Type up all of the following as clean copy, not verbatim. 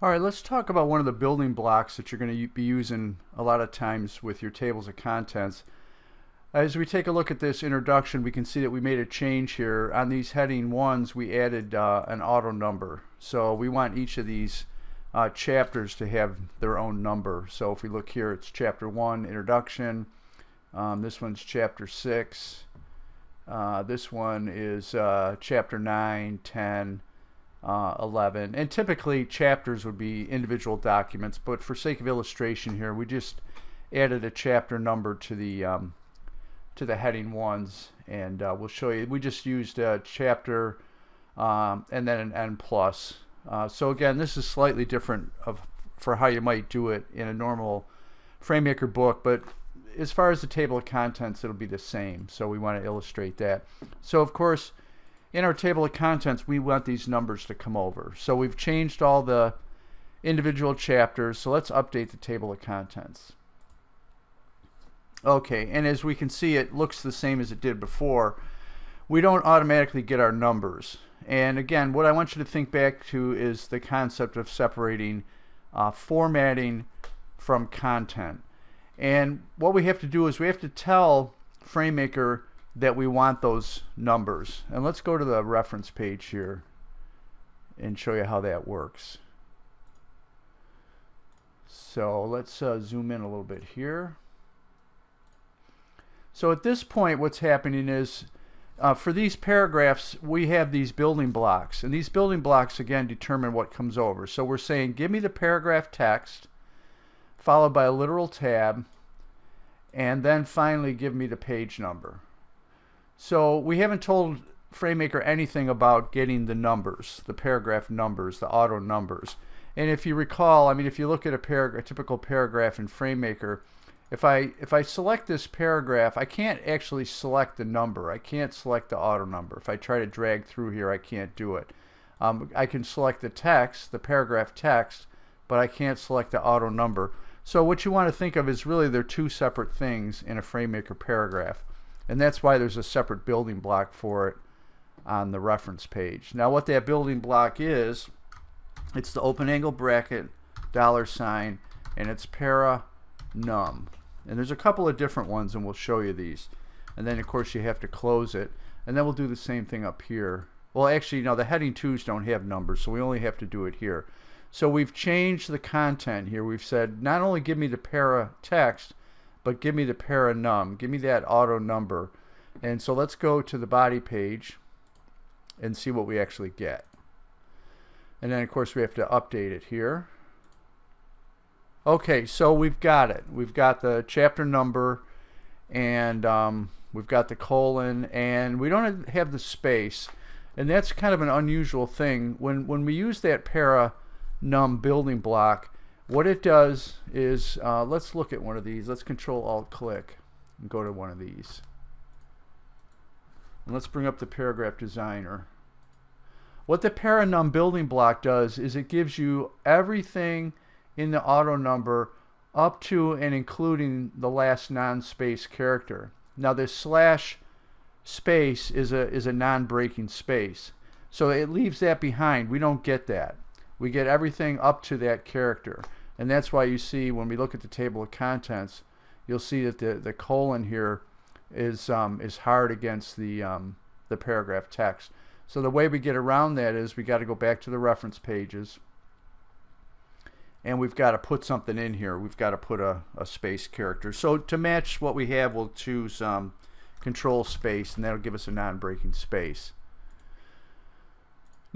All right, let's talk about one of the building blocks that you're going to be using a lot of times with your tables of contents. As we take a look at this introduction, we can see that we made a change here. On these heading ones, we added an auto number. So we want each of these chapters to have their own number. So if we look here, it's chapter 1, introduction. This one's chapter 6. This one is chapter 9, 10, 11. And typically chapters would be individual documents, but for sake of illustration here, we just added a chapter number to the heading ones, and we'll show you. We just used a chapter and then an N plus. So again, this is slightly different for how you might do it in a normal FrameMaker book, but as far as the table of contents, it'll be the same. So we want to illustrate that. So of course, in our table of contents, we want these numbers to come over. So we've changed all the individual chapters. So let's update the table of contents. Okay, and as we can see, it looks the same as it did before. We don't automatically get our numbers. And again, what I want you to think back to is the concept of separating formatting from content. And what we have to do is we have to tell FrameMaker that we want those numbers. And let's go to the reference page here and show you how that works. So let's zoom in a little bit here. So at this point, what's happening is for these paragraphs, we have these building blocks. And these building blocks, again, determine what comes over. So we're saying, give me the paragraph text, followed by a literal tab, and then finally give me the page number. So we haven't told FrameMaker anything about getting the numbers, the paragraph numbers, the auto numbers. And if you recall, I mean, if you look at a typical paragraph in FrameMaker, if I select this paragraph, I can't actually select the number. I can't select the auto number. If I try to drag through here, I can't do it. I can select the text, the paragraph text, but I can't select the auto number. So what you want to think of is really they're two separate things in a FrameMaker paragraph. And that's why there's a separate building block for it on the reference page. Now what that building block is, it's the open angle bracket, $, and it's para num. And there's a couple of different ones, and we'll show you these. And then of course you have to close it. And then we'll do the same thing up here. Well, actually, no, the heading 2s don't have numbers, so we only have to do it here. So we've changed the content here. We've said not only give me the para text, but give me the para num. Give me that auto number. And so let's go to the body page and see what we actually get. And then of course we have to update it here. Okay, so we've got it. We've got the chapter number, and we've got the colon, and we don't have the space. And that's kind of an unusual thing. When we use that para num building block, what it does is, let's look at one of these. Let's Control-Alt-Click and go to one of these. And let's bring up the paragraph designer. What the para num building block does is it gives you everything in the auto number up to and including the last non-space character. Now this slash space is a non-breaking space. So it leaves that behind. We don't get that. We get everything up to that character. And that's why you see when we look at the table of contents, you'll see that the colon here is hard against the paragraph text. So the way we get around that is we got to go back to the reference pages, and we've got to put something in here. We've got to put a space character. So to match what we have, we'll choose control space, and that'll give us a non-breaking space.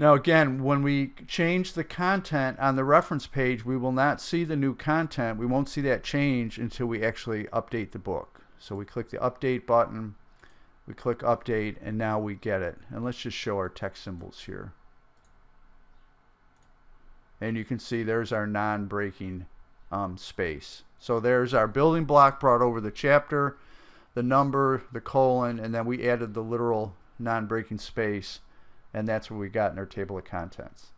Now again, when we change the content on the reference page, we will not see the new content. We won't see that change until we actually update the book. So we click the update button, we click update, and now we get it. And let's just show our text symbols here. And you can see there's our non-breaking space. So there's our building block brought over the chapter, the number, the colon, and then we added the literal non-breaking space, and that's what we got in our table of contents.